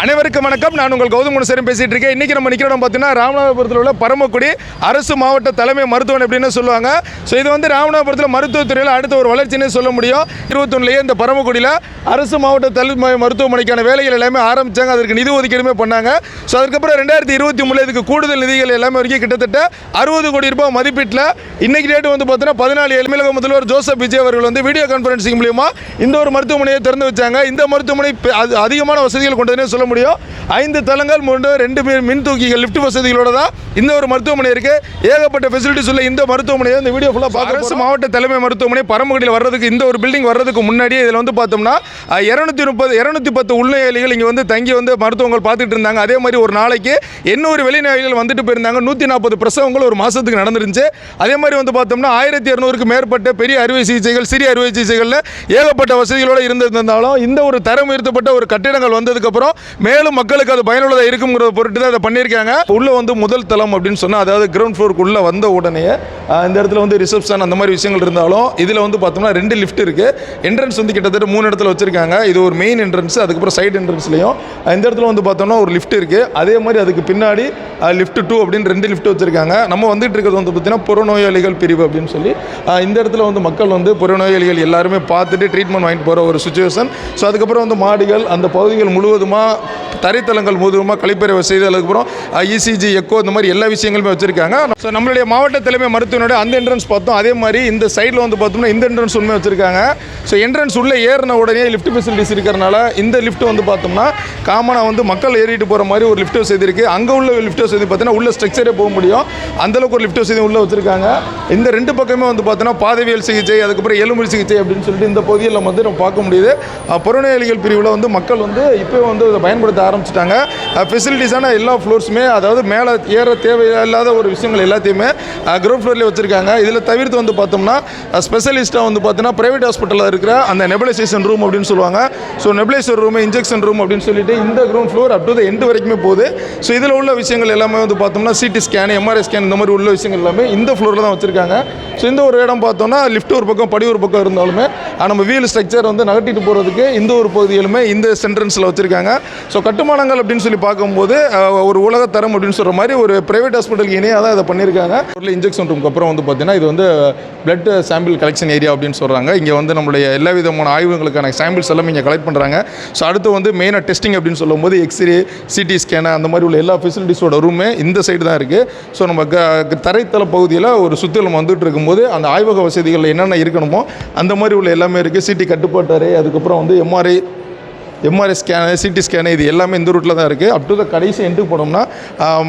அனைவருக்கும் வணக்கம். நான் உங்கள் கௌதம் குணசேகரன் பேசிட்டு இருக்கேன். இன்றைக்கி நம்ம நிற்கிறோம் பார்த்தீங்கன்னா ராமநாதபுரத்தில் உள்ள பரமக்குடி அரசு மாவட்ட தலைமை மருத்துவமனை அப்படின்னு சொல்லுவாங்க. ஸோ இது வந்து ராமநாதபுரத்தில் மருத்துவத்துறையில் அடுத்த ஒரு வளர்ச்சின்னு சொல்ல முடியும். 21 இந்த பரமக்குடியில் அரசு மாவட்ட தலைமை மருத்துவமனைக்கான வேலைகள் எல்லாமே ஆரம்பித்தாங்க. அதற்கு நிதி ஒதுக்கீடுமே பண்ணாங்க. ஸோ அதுக்கப்புறம் 2023 இதுக்கு கூடுதல் நிதிகள் எல்லாமே வரைக்கும் கிட்டத்தட்ட 60 கோடி ரூபாய் மதிப்பீட்டில் இன்றைக்கி டேட்டு வந்து பார்த்தீங்கன்னா 14 தமிழக முதல்வர் ஜோசப் விஜய் அவர்கள் வந்து வீடியோ கான்ஃபரன்சிங் மூலியமா இந்த ஒரு மருத்துவமனையை திறந்து வச்சாங்க. இந்த மருத்துவமனை அதிகமான வசதிகள் கொண்டதுன்னு சொல்ல முடியும். 5 தளங்கள் 2 மின் தூக்கிகள் லிஃப்ட் வசதிகளோட தான் இந்த ஒரு மருத்துவமனை இருக்கு. ஏகப்பட்ட ஃபெசிலிட்டிஸ் உள்ள இந்த மருத்துவமனையை இந்த வீடியோ ஃபுல்லாக பார்க்க அரசு மாவட்ட தலைமை மருத்துவமனை பரமக்குடியில் வர்றதுக்கு இந்த ஒரு பில்டிங் வர்றதுக்கு முன்னாடி இதில் வந்து பார்த்தோம்னா 210 உள்நோயாளிகள் இங்கே வந்து தங்கி வந்து மருத்துவங்கள் பார்த்துட்டு இருந்தாங்க. அதே மாதிரி ஒரு நாளைக்கு 800 வெளிநோயாளிகள் வந்துட்டு போயிருந்தாங்க. 140 பிரசவங்கள் ஒரு மாதத்துக்கு நடந்துருந்துச்சு. அதே மாதிரி வந்து பார்த்தோம்னா 1200க்கு மேற்பட்ட பெரிய அறுவை சிகிச்சைகள் சிறிய அறுவை சிகிச்சைகளில் ஏகப்பட்ட வசதிகளோடு இருந்திருந்தாலும் இந்த ஒரு தரம் உயர்த்தப்பட்ட ஒரு கட்டிடங்கள் வந்ததுக்கப்புறம் மேலும் மக்களுக்கு அது பயனுள்ளதாக இருக்குங்கிற பொருட்டு தான் அதை பண்ணியிருக்காங்க. உள்ளே வந்து முதல் தளம் அப்படின்னு சொன்னால், அதாவது கிரவுண்ட் ஃப்ளோருக்குள்ளே வந்த உடனே இந்த இடத்துல வந்து ரிசப்ஷன் அந்த மாதிரி விஷயங்கள் இருந்தாலும் இதில் வந்து பார்த்தோம்னா 2 லிஃப்ட் இருக்குது. என்ட்ரன்ஸ் வந்து கிட்டத்தட்ட 3 இடத்துல வச்சுருக்காங்க. இது ஒரு மெயின் என்ட்ரன்ஸ், அதுக்கப்புறம் சைடு என்ட்ரன்ஸ்லையும் இந்த இடத்துல வந்து பார்த்தோம்னா ஒரு லிஃப்ட் இருக்குது. அதே மாதிரி அதுக்கு பின்னாடி லிஃப்ட் 2 அப்படின்னு 2 லிஃப்ட் வச்சுருக்காங்க. நம்ம வந்துட்டு இருக்கிறது வந்து பார்த்தீங்கன்னா புறநோயாளிகள் பிரிவு அப்படின்னு சொல்லி இந்த இடத்துல வந்து மக்கள் வந்து புறநோயாளிகள் எல்லாருமே பார்த்துட்டு ட்ரீட்மெண்ட் வாங்கிட்டு போகிற ஒரு சுச்சுவேஷன். ஸோ அதுக்கப்புறம் வந்து மாடிகள் அந்த பகுதிகள் முழுவதுமாக தரைத்தளங்கள் முழுவதுமாக கழிப்பறை வசதி, அதுக்கப்புறம் இசிஜி எக்கோ இந்த மாதிரி எல்லா விஷயங்களுமே வச்சுருக்காங்க. ஸோ நம்மளுடைய மாவட்ட தலைமை மருத்துவனுடைய அந்த என்ட்ரன்ஸ் பார்த்தோம். அதே மாதிரி இந்த சைடில் வந்து பார்த்தோம்னா இந்த என்ட்ரன்ஸ் உண்மை வச்சுருக்காங்க. ஸோ என்ட்ரன்ஸ் உள்ளே ஏறின உடனே லிஃப்ட் ஃபெசிலிட்டிஸ் இருக்கிறனால இந்த லிஃப்ட் வந்து பார்த்தோம்னா காமனாக வந்து மக்கள் ஏறிட்டு போகிற மாதிரி ஒரு லிஃப்ட் வசதி இருக்குது. அங்கே உள்ள லிஃப்ட் வசதி பார்த்தீங்கன்னா உள்ள ஸ்ட்ரக்சரே போக முடியும், அந்தளவுக்கு ஒரு லிஃப்ட் வசதி உள்ளே வச்சுருக்காங்க. இந்த 2 பக்கமே வந்து பார்த்தோன்னா பாதவியல் சிகிச்சை, அதுக்கப்புறம் எலும்பு சிகிச்சை அப்படின்னு சொல்லிட்டு இந்த பகுதியில் வந்து நம்ம பார்க்க முடியுது. புறநோயாளிகள் பிரிவில் வந்து மக்கள் வந்து இப்போ வந்து இதை பயன்படுத்த ஆரம்பிச்சிட்டாங்க. ஃபெசிலிட்டிஸான எல்லா ஃப்ளோர்ஸுமே, அதாவது மேலே ஏற தேவையில்லாத ஒரு விஷயங்கள் எல்லாத்தையுமே கிரவுண்ட் ஃப்ளோர்லேயே வச்சுருக்காங்க. இதில் தவிர்த்து வந்து பார்த்தோம்னா ஸ்பெஷலிஸ்ட்டாக வந்து பார்த்தீங்கன்னா ப்ரைவேட் ஹாஸ்பிட்டலில் இருக்கிற அந்த நெபுலைசேஷன் ரூம் அப்படின்னு சொல்லுவாங்க. So nebuliser room, injection room அப்படின்னு சொல்லிட்டு இந்த ground floor up to the end வரைக்குமே போகுது. ஸோ இதில் உள்ள விஷயங்கள் எல்லாமே வந்து பார்த்தோம்னா சிடி ஸ்கேன், எம்ஆர்ஐ ஸ்கேன் இந்த மாதிரி உள்ள விஷயங்கள் எல்லாமே இந்த ஃப்ளோரில் தான் வச்சுருக்காங்க. ஸோ இந்த ஒரு இடம் பார்த்தோம்னா லிஃப்ட் ஒரு பக்கம் படி ஒரு பக்கம் இருந்தாலுமே நம்ம வீல் ஸ்ட்ரக்சர் வந்து நகட்டிட்டு போகிறதுக்கு இந்த ஒரு பகுதியிலுமே இந்த சென்ட்ரன்ஸில் வச்சுருக்காங்க. ஸோ கட்டுமானங்கள் அப்படின்னு சொல்லி பார்க்கும்போது ஒரு உலகத்தரம் அப்படின்னு சொல்கிற மாதிரி ஒரு ப்ரைவேட் ஹாஸ்பிட்டலுக்கு இணையாக தான் இதை பண்ணியிருக்காங்க. ஒரு இன்ஜெக்ஷன் ரூமுக்கு அப்புறம் வந்து பார்த்தீங்கன்னா இது வந்து பிளட் சாம்பிள் கலெக்ஷன் ஏரியா அப்படின்னு சொல்கிறாங்க. இங்கே வந்து நம்மளுடைய எல்லா விதமான ஆய்வுகளுக்கான சாம்பிள்ஸ் எல்லாம் இங்கே கலெக்ட் பண்ணுறாங்க. ஸோ அடுத்து வந்து மெயினாக டெஸ்டிங் அப்படின்னு சொல்லும்போது எக்ஸ்ரே, சிடி ஸ்கேனு அந்த மாதிரி உள்ள எல்லா ஃபெசிலிட்டிஸோட ரூமே இந்த சைடு தான் இருக்குது. ஸோ நம்ம தரைத்தள பகுதியில் ஒரு சுற்றி நம்ம வந்துட்டு இருக்கும்போது அந்த ஆய்வக வசதிகள் என்னென்ன இருக்கணுமோ அந்த மாதிரி உள்ள எல்லாமே இருக்குது. சிடி கட்டுப்பாட்டு அறை, அதுக்கப்புறம் வந்து எம்ஆர்ஐ ஸ்கேனு, சிடி ஸ்கேனு இது எல்லாமே இந்த ரூட்டில் தான் இருக்குது. அப் டு த கடைசி என்ட்ரு போனோம்னா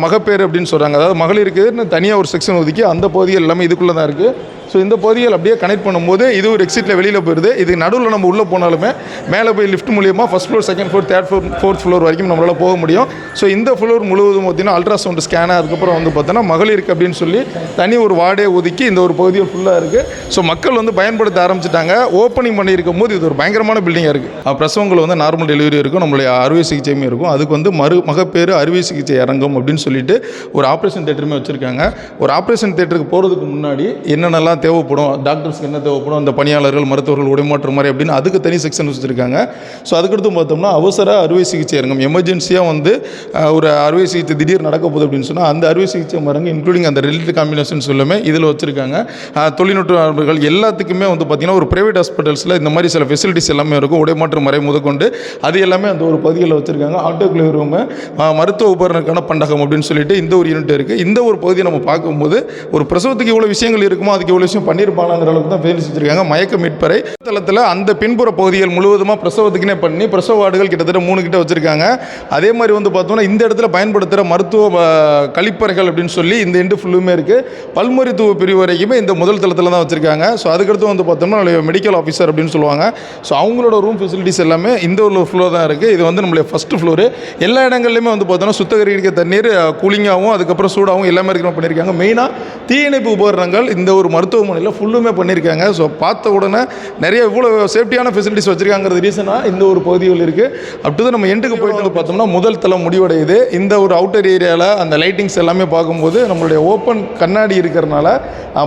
மகப்பேறு அப்படின்னு சொல்கிறாங்க. அதாவது மகளிருக்கு தனியாக ஒரு செக்ஷன் ஒதுக்கி அந்த பகுதிகள் எல்லாமே இதுக்குள்ளே தான் இருக்குது. ஸோ இந்த பகுதிகள் அப்படியே கனெக்ட் பண்ணும்போது இது ஒரு எக்ஸிட்டில் வெளியில் போயிடுது. இது நடுவில் நம்ம உள்ளே போனாலுமே மேலே போய் லிஃப்ட் மூலியமாக first floor, second floor, third floor, fourth floor வரைக்கும் நம்மளால் போக முடியும். ஸோ இந்த ஃப்ளோர் முழுவதும் பார்த்தீங்கன்னா அல்ட்ராசவுண்ட் ஸ்கேனு, அதுக்கப்புறம் வந்து பார்த்தோன்னா மகளிருக்கு அப்படின்னு சொல்லி தனி ஒரு வார்டே ஒதுக்கி இந்த ஒரு பகுதியில் ஃபுல்லாக இருக்குது. ஸோ மக்கள் வந்து பயன்படுத்த ஆரம்பிச்சிட்டாங்க. ஓப்பனிங் பண்ணியிருக்கும் போது இது ஒரு பயங்கரமான பில்டிங்காக இருக்குது. பிரசவங்கள் வந்து நார்மல் டெலிவரி இருக்கும், நம்மளுடைய அறுவை சிகிச்சையுமே இருக்கும். அதுக்கு வந்து மகப்பேறு அறுவை சிகிச்சை அரங்கம் அப்படின்னு சொல்லிட்டு ஒரு ஆப்ரேஷன் தேட்டருமே வச்சுருக்காங்க. ஒரு ஆப்ரேஷன் தேட்டருக்கு போகிறதுக்கு முன்னாடி என்னென்னலாம் தேவைப்படும், டாக்டர்ஸ்க்கு என்ன தேவைப்படும், அந்த பணியாளர்கள், மருத்துவர்கள் உடைமாற்றம் மாதிரி அப்படின்னு அதுக்கு தனி செக்ஷன் வச்சுருக்காங்க. ஸோ அதுக்கடுத்து பார்த்தோம்னா அவசர அறுவை சிகிச்சை அரங்கம், எமர்ஜென்சியாக வந்து ஒரு அறுவை சிகிச்சை திடீர் நடக்க போகுது அப்படின்னு சொன்னால் அந்த அறுவை சிகிச்சை அரங்கம் இன்க்ளூடிங் அந்த ரிலேட்டட் காம்பினேஷன்ஸ் எல்லாமே இதில் வச்சுருக்காங்க. தொழில்நுட்பங்கள் எல்லாத்துக்குமே வந்து பார்த்திங்கன்னா ஒரு ப்ரைவேட் ஹாஸ்பிட்டல்ஸில் இந்த மாதிரி சில ஃபெசிலிட்டிஸ் எல்லாமே இருக்கும். உடைமாற்றம் மறை முதற்கொண்டு அது எல்லாமே அந்த ஒரு பகுதியில் வச்சுருக்காங்க. ஆட்டோக்ளேவ் ரூமு, மருத்துவ உபகரணக்கான பண்டகம் அப்படின்னு சொல்லிட்டு இந்த ஒரு யூனிட் இருக்குது. இந்த ஒரு பகுதியை நம்ம பார்க்கும்போது ஒரு பிரசவத்துக்கு இவ்வளோ விஷயங்கள் இருக்குமோ அதுக்கு இவ்வளோ விஷயம் பண்ணியிருப்பாங்கிற அளவுக்கு தான் ஃபெசிலிட்டிஸ் வச்சுருக்காங்க. மயக்க மீட்பறை தளத்தில் அந்த பின்புற பகுதிகள் முழுவதுமாக பிரசவத்துக்குனே பண்ணி பிரசவ வார்டுகள் கிட்டத்தட்ட 3 கிட்ட வச்சுருக்காங்க. அதே மாதிரி வந்து பார்த்தோம்னா இந்த இடத்துல பயன்படுத்துகிற மருத்துவ கழிப்பறைகள் அப்படின்னு சொல்லி இந்த எண்டு ஃபுல்லுமே இருக்குது. பல்மருத்துவ பிரிவு வரைக்குமே இந்த முதல் தளத்தில் தான் வச்சுருக்காங்க. ஸோ அதுக்கடுத்து வந்து பார்த்தோம்னா மெடிக்கல் ஆஃபீஸர் அப்படின்னு சொல்லுவாங்க. ஸோ அவங்களோட ரூம் ஃபெசிலிட்டிஸ் எல்லாமே இந்த ஒரு ஃப்ளோர் தான் இருக்குது. இது வந்து நம்மளுடைய ஃபஸ்ட்டு ஃப்ளோரு. எல்லா இடங்கள்லையுமே வந்து பார்த்தோம்னா சுத்தகரிக்க தண்ணீர் கூலிங்காகவும் அதுக்கப்புறம் சூடாகவும் எல்லாமே இருக்கிற பண்ணியிருக்காங்க. மெயினாக தீயணைப்பு உபகரணங்கள் இந்த ஒரு மருத்துவ மருத்துவமனையில் ஃபுல்லுமே பண்ணியிருக்காங்க. ஸோ பார்த்த உடனே நிறைய இவ்வளோ சேஃப்டியான ஃபெசிலிட்டிஸ் வச்சுருக்காங்கிறது ரீசனாக இந்த ஒரு பகுதிகள் இருக்குது. அப்படி நம்ம எண்டுக்கு போயிட்டு வந்து பார்த்தோம்னா முதல் தளம் முடிவடையுது. இந்த ஒரு அவுட்டர் ஏரியாவில் அந்த லைட்டிங்ஸ் எல்லாமே பார்க்கும்போது நம்மளுடைய ஓப்பன் கண்ணாடி இருக்கிறனால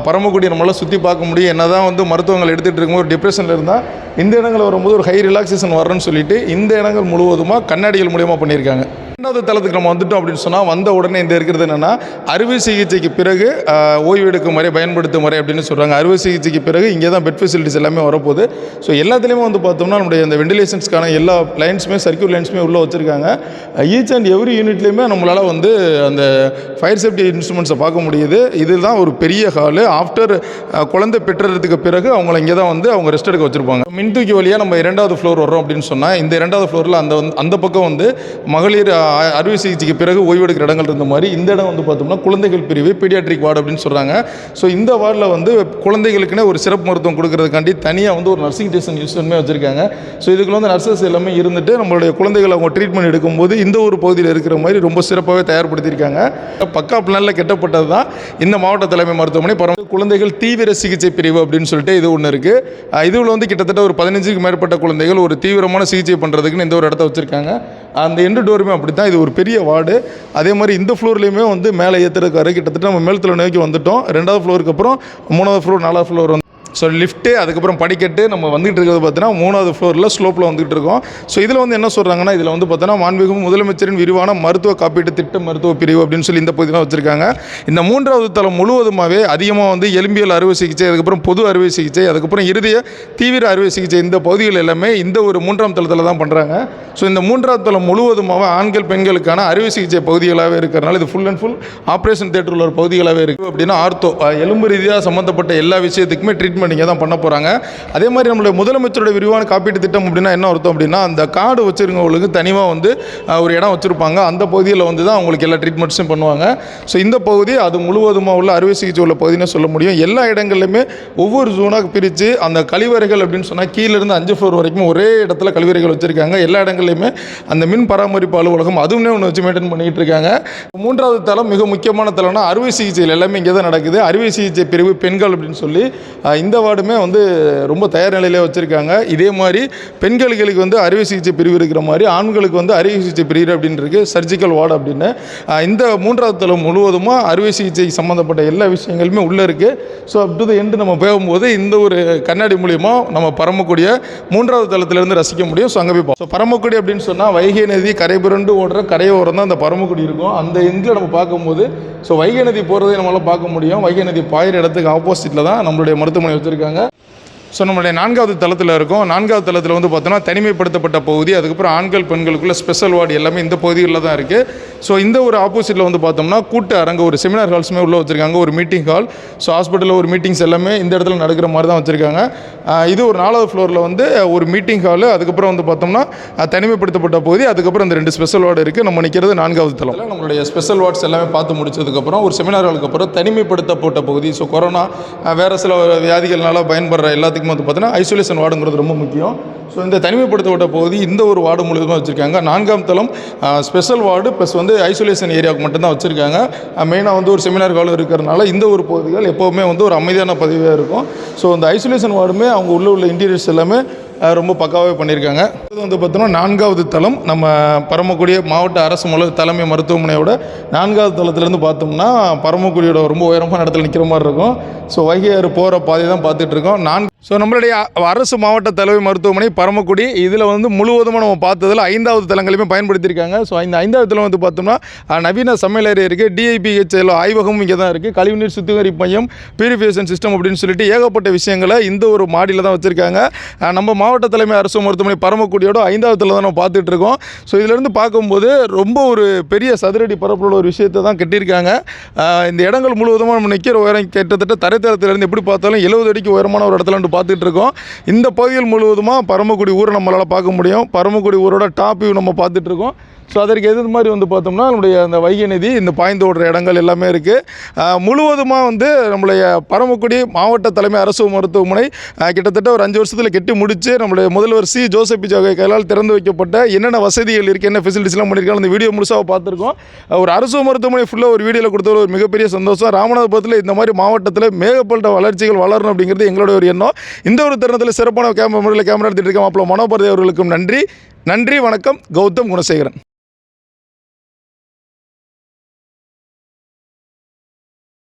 பரமக்குடியை நம்மளால் சுற்றி பார்க்க முடியும். என்ன தான் வந்து மருத்துவங்கள் எடுத்துகிட்டு இருக்கும்போது ஒரு டிப்ரெஷனில் இருந்தால் இந்த இடங்கள் வரும்போது ஒரு ஹை ரிலாக்ஸேஷன் வரணும்னு சொல்லிட்டு இந்த இடங்கள் முழுவதுமாக கண்ணாடிகள் மூலியமாக பண்ணியிருக்காங்க. ரெண்டாவது தளத்துக்கு நம்ம வந்துட்டோம் அப்படின்னு சொன்னால் வந்த உடனே இந்த இருக்கிறது என்னென்னா அறுவை சிகிச்சைக்கு பிறகு ஓய்வு எடுக்கும் முறை பயன்படுத்தும் முறை அப்படின்னு சொல்கிறாங்க. அறுவை சிகிச்சைக்கு பிறகு இங்கே தான் பெட் ஃபெசிலிட்டிஸ் எல்லாமே வரப்போகுது. ஸோ எல்லாத்துலேயுமே வந்து பார்த்தோம்னா நம்முடைய இந்த வெண்டிலேஷன்ஸ்க்கான எல்லா லைன்ஸுமே சர்க்யூட் லைன்ஸுமே உள்ளே வச்சுருக்காங்க. ஈச் அண்ட் எவ்ரி யூனிட்லேயுமே நம்மளால் வந்து அந்த ஃபயர் சேஃப்டி இன்ஸ்ட்ருமெண்ட்ஸை பார்க்க முடியுது. இதுதான் ஒரு பெரிய ஹாலு. ஆஃப்டர் குழந்தை பெற்றதுக்கு பிறகு அவங்கள இங்கே தான் வந்து அவங்க ரெஸ்ட் எடுக்க வச்சுருப்பாங்க. மின்தூக்கி வழியாக நம்ம 2வது ஃப்ளோர் வர்றோம் அப்படின்னு சொன்னால் இந்த 2வது ஃப்ளோரில் அந்த பக்கம் வந்து மகளிர் அறுவை சிகிச்சைக்கு பிறகு ஓய்வெடுக்கிற இடங்கள் இருந்த மாதிரி இந்த இடம் வந்து பார்த்தோம்னா குழந்தைகள் பிரிவு பீடியாட்ரிக் வார்டு அப்படின்னு சொல்கிறாங்க. ஸோ இந்த வார்டில் வந்து குழந்தைகளுக்குன்னே ஒரு சிறப்பு மருத்துவம் கொடுக்கறதுக்காண்டி தனியாக வந்து ஒரு நர்சிங் ஸ்டேஷன் யூஸ்மே வச்சுருக்காங்க. ஸோ இதுக்குள்ள வந்து நர்சஸ் எல்லாமே இருந்துட்டு நம்மளுடைய குழந்தைகள் அவங்க ட்ரீட்மெண்ட் எடுக்கும்போது இந்த ஒரு பகுதியில் இருக்கிற மாதிரி ரொம்ப சிறப்பாகவே தயார்படுத்தியிருக்காங்க. பக்கா பிளானில் கட்டப்பட்டது தான் இந்த மாவட்ட தலைமை மருத்துவமனை குழந்தைகள் தீவிர சிகிச்சை பிரிவு அப்படின்னு சொல்லிட்டு இது ஒன்று இருக்குது. இதில் வந்து கிட்டத்தட்ட ஒரு 15க்கும் மேற்பட்ட குழந்தைகள் ஒரு தீவிரமான சிகிச்சை பண்ணுறதுக்குன்னு இந்த ஒரு இடத்த வச்சுருக்காங்க. அந்த எண்டு டோருமே அப்படி தான். இது ஒரு பெரிய வார்டு. அதே மாதிரி இந்த ஃப்ளோர்லேயுமே வந்து மேலே ஏற்றுறதுக்காரு கிட்டத்தட்ட நம்ம மேல்தளம் நோக்கி வந்துட்டோம். 2வது ஃப்ளோருக்கு அப்புறம் 3வது ஃப்ளோர் 4வது ஃப்ளோர் வந்து ஸோ லிஃப்ட்டு அதுக்கப்புறம் படிக்கட்டு நம்ம வந்துகிட்டு இருக்கிறது பார்த்தீங்கன்னா 3வது ஃப்ளோரில் ஸ்லோப்பில் வந்துகிட்டு இருக்கோம். ஸோ இதில் வந்து என்ன சொல்கிறாங்கன்னா இதில் வந்து பார்த்தோன்னா மாண்புமிகு முதலமைச்சரின் விரிவான மருத்துவ காப்பீட்டு திட்டம் மருத்துவ பிரிவு அப்படின்னு சொல்லி இந்த பகுதியெலாம் வச்சுருக்காங்க. இந்த 3வது தளம் முழுவதுமாகவே அதிகமாக வந்து எலும்பியல் அறுவை சிகிச்சை, அதுக்கப்புறம் பொது அறுவை சிகிச்சை, அதுக்கப்புறம் இருதய தீவிர அறுவை சிகிச்சை இந்த பகுதிகள் எல்லாமே இந்த ஒரு 3ஆம் தளத்தில் தான் பண்ணுறாங்க. ஸோ இந்த 3வது தளம் முழுவதுமாக ஆண்கள் பெண்களுக்கான அறுவை சிகிச்சை பகுதிகளாகவே இருக்கிறனால இது full and full operation theatre உள்ள ஒரு பகுதிகளாகவே இருக்குது. அப்படின்னா ஆர்த்தோ எலும்பு ரீதியாக சம்மந்தப்பட்ட எல்லா விஷயத்துக்குமே ட்ரீட்மெண்ட் இங்கே தான் பண்ண போகிறாங்க. அதே மாதிரி நம்மளுடைய முதலமைச்சருடைய விரிவான காப்பீட்டு திட்டம் அப்படின்னா என்ன அர்த்தம் அப்படின்னா அந்த கார்டு வச்சுருக்கவங்களுக்கு தனியாக வந்து ஒரு இடம் வச்சுருப்பாங்க. அந்த பகுதியில் வந்து தான் அவங்களுக்கு எல்லா ட்ரீட்மெண்ட்ஸும் பண்ணுவாங்க. ஸோ இந்த பகுதி அது முழுவதுமாக உள்ள அறுவை சிகிச்சை உள்ள பகுதின்னு சொல்ல முடியும். எல்லா இடங்கள்லையுமே ஒவ்வொரு ஜோனாக பிரித்து அந்த கழிவறைகள் அப்படின்னு சொன்னால் கீழேருந்து 5 ஃப்ளோர் வரைக்கும் ஒரே இடத்துல கழிவறைகள் வச்சுருக்காங்க. எல்லா இடங்கள்லையுமே அந்த மின் பராமரிப்பு அலுவலகம் அதுவுமே ஒன்று வச்சு மெயின்டைன் பண்ணிகிட்டு இருக்காங்க. 3வது தளம் மிக முக்கியமான தளம்னா அறுவை சிகிச்சைகள் எல்லாமே இங்கே தான் நடக்குது. அறுவை சிகிச்சை பிரிவு பெண்கள் அப்படின்னு சொல்லி இந்த வார்டுமே வந்து ரொம்ப தயார் நிலையிலே வச்சுருக்காங்க. இதே மாதிரி பெண்களுக்கு வந்து அறுவை சிகிச்சை பிரிவு இருக்கிற மாதிரி ஆண்களுக்கு வந்து அறுவை சிகிச்சை பிரிவு அப்படின்னு இருக்குது சர்ஜிக்கல் வார்டு அப்படின்னு. இந்த 3வது தளம் முழுவதுமாக அறுவை சிகிச்சை சம்மந்தப்பட்ட எல்லா விஷயங்களுமே உள்ளே இருக்குது. So up to the end நம்ம போகும்போது இந்த ஒரு கண்ணாடி மூலியமாக நம்ம பரமக்குடிய 3வது தளத்திலேருந்து ரசிக்க முடியும். ஸோ அங்கே போய் பார்ப்போம். ஸோ பரமக்குடி அப்படின்னு சொன்னால் வைகை நதி கரை புரண்டு ஓடுற கரையோரம் தான் அந்த பரமக்குடி இருக்கும். அந்த எண்டில் நம்ம பார்க்கும்போது ஸோ வைகை நதி போகிறதை நம்மளால் பார்க்க முடியும். வைகை நதி பாயிற இடத்துக்கு ஆப்போசிட்டில் தான் நம்மளுடைய மருத்துவமனை வச்சுருக்காங்க. ஸோ நம்மளுடைய 4வது தளத்தில் இருக்கும். 4வது தளத்தில் வந்து பார்த்தோன்னா தனிமைப்படுத்தப்பட்ட பகுதி, அதுக்கப்புறம் ஆண்கள் பெண்களுக்குள்ள ஸ்பெஷல் வார்டு எல்லாமே இந்த பகுதிகளில் தான் இருக்குது. ஸோ இந்த ஒரு ஆப்போசிட்டில் வந்து பார்த்தோம்னா கூட்ட அரங்கு ஒரு செமினார் ஹால்ஸுமே உள்ளே வச்சுருக்காங்க, ஒரு மீட்டிங் ஹால். ஸோ ஹாஸ்பிட்டலில் ஒரு மீட்டிங்ஸ் எல்லாமே இந்த இடத்துல நடக்கிற மாதிரி தான் வச்சுருக்காங்க. இது ஒரு 4வது ஃப்ளோரில் வந்து ஒரு மீட்டிங் ஹாலு, அதுக்கப்புறம் வந்து பார்த்தோம்னா தனிமைப்படுத்தப்பட்ட பகுதி, அதுக்கப்புறம் இந்த 2 ஸ்பெஷல் வார்டு இருக்குது. நம்ம நிற்கிறது 4வது தளம். நம்மளுடைய ஸ்பெஷல் வார்ட்ஸ் எல்லாமே பார்த்து முடிச்சதுக்கப்புறம் ஒரு செமினார் ஹாலுக்கு அப்புறம் தனிமைப்படுத்தப்பட்ட பகுதி. ஸோ கொரோனா வேறு சில வியாதிகள்னால பயன்படுற எல்லாத்துக்கும் வந்து பார்த்தீங்கன்னா ஐசோலேஷன் வார்டுங்கிறது ரொம்ப முக்கியம். ஸோ இந்த தனிமைப்படுத்தப்பட்ட பகுதி இந்த ஒரு வார்டு முழுவதுமாக வச்சுருக்காங்க. 4ஆம் தளம் ஸ்பெஷல் வார்டு ப்ளஸ் வந்து ஐசோலேஷன் ஏரியாவுக்கு மட்டும்தான் வச்சுருக்காங்க. மெயினாக வந்து ஒரு செமினார் ஹால் இருக்கிறனால இந்த ஒரு பகுதிகள் எப்போவுமே வந்து ஒரு அமைதியான பகுதியாக இருக்கும். ஸோ இந்த ஐசோலேஷன் வார்டுமே அவங்க உள்ள இன்டீரியர்ஸ் எல்லாமே ரொம்ப பக்காவாகவே பண்ணியிருக்காங்க. இது வந்து பார்த்தோம்னா 4வது தளம் நம்ம பரமக்குடி மாவட்ட அரசு தலைமை மருத்துவமனையோட 4வது தளத்துலேருந்து பார்த்தோம்னா பரமக்குடியோட ரொம்ப உயரமான இடத்துல நிற்கிற மாதிரி இருக்கும். ஸோ வைகை ஆறு போகிற பாதை தான் பார்த்துட்ருக்கோம். ஸோ நம்மளுடைய அரசு மாவட்ட தலைமை மருத்துவமனை பரமக்குடி இதில் வந்து முழுவதுமாக நம்ம பார்த்ததில் 5வது தளங்களையுமே பயன்படுத்தியிருக்காங்க. ஸோ இந்த 5வது தளம் வந்து பார்த்தோம்னா நவீன சமையல் அறை இருக்குது, டிஐபிஹெச்எல் ஆய்வகமும் இங்கே தான் இருக்குது, கழிவுநீர் சுத்திகரிப்பு மையம், பியூரிஃபிகேஷன் சிஸ்டம் அப்படின்னு சொல்லிட்டு ஏகப்பட்ட விஷயங்களை இந்த ஒரு மாடியில் தான் வச்சுருக்காங்க. நம்ம மாவட்ட தலைமை அரசு மருத்துவமனை பரமக்குடியோட 5வது தளம் தான் நம்ம பார்த்துட்டு இருக்கோம். ஸோ இதிலேருந்து பார்க்கும்போது ரொம்ப ஒரு பெரிய சதுரடி பரப்புள்ள ஒரு விஷயத்தை தான் கட்டியிருக்காங்க. இந்த இடங்கள் முழுவதுமாக நம்ம நிற்கிற உயரம் கிட்டத்தட்ட தரைத்தளத்திலேருந்து எப்படி பார்த்தாலும் 70 அடிக்கு உயரமான ஒரு இடத்துல வந்து பார்த்துட்டு இருக்கோம். இந்த பகுதிகள் முழுவதுமாக பரமக்குடி ஊரை நம்மளால் பார்க்க முடியும். பரமக்குடி ஊரோட டாப் வியூ நம்ம பார்த்துட்டு இருக்கோம். ஸோ அதற்கு எதிர் மாதிரி வந்து பார்த்தோம்னா நம்முடைய அந்த வைகை நதி இந்த பாய்ந்து ஓடுற இடங்கள் எல்லாமே இருக்குது. முழுவதுமாக வந்து நம்மளுடைய பரமக்குடி மாவட்ட தலைமை அரசு மருத்துவமனை கிட்டத்தட்ட ஒரு 5 வருஷத்தில் கெட்டி முடித்து நம்மளுடைய முதல்வர் சி. ஜோசப் விஜய் கையால் திறந்து வைக்கப்பட்ட என்னென்ன வசதிகள் இருக்குது, என்ன ஃபெசிலிட்டிஸ்லாம் பண்ணியிருக்காங்க அந்த வீடியோ முழுசாக பார்த்துருக்கோம். ஒரு அரசு மருத்துவமனை ஃபுல்லாக ஒரு வீடியோவில் கொடுத்தது ஒரு மிகப்பெரிய சந்தோஷம். ராமநாதபுரத்தில் இந்த மாதிரி மாவட்டத்தில் மேகப்பட்ட வளர்ச்சிகள் வளரணும் அப்படிங்கிறது எங்களோட ஒரு எண்ணம். இந்த ஒரு தருணத்தில் சிறப்பான முறையில் கேமரா எடுத்துகிட்டு இருக்க மாப்பிள்ள மனோபரதி அவர்களுக்கும் நன்றி. வணக்கம். கௌதம் குணசேகரன்.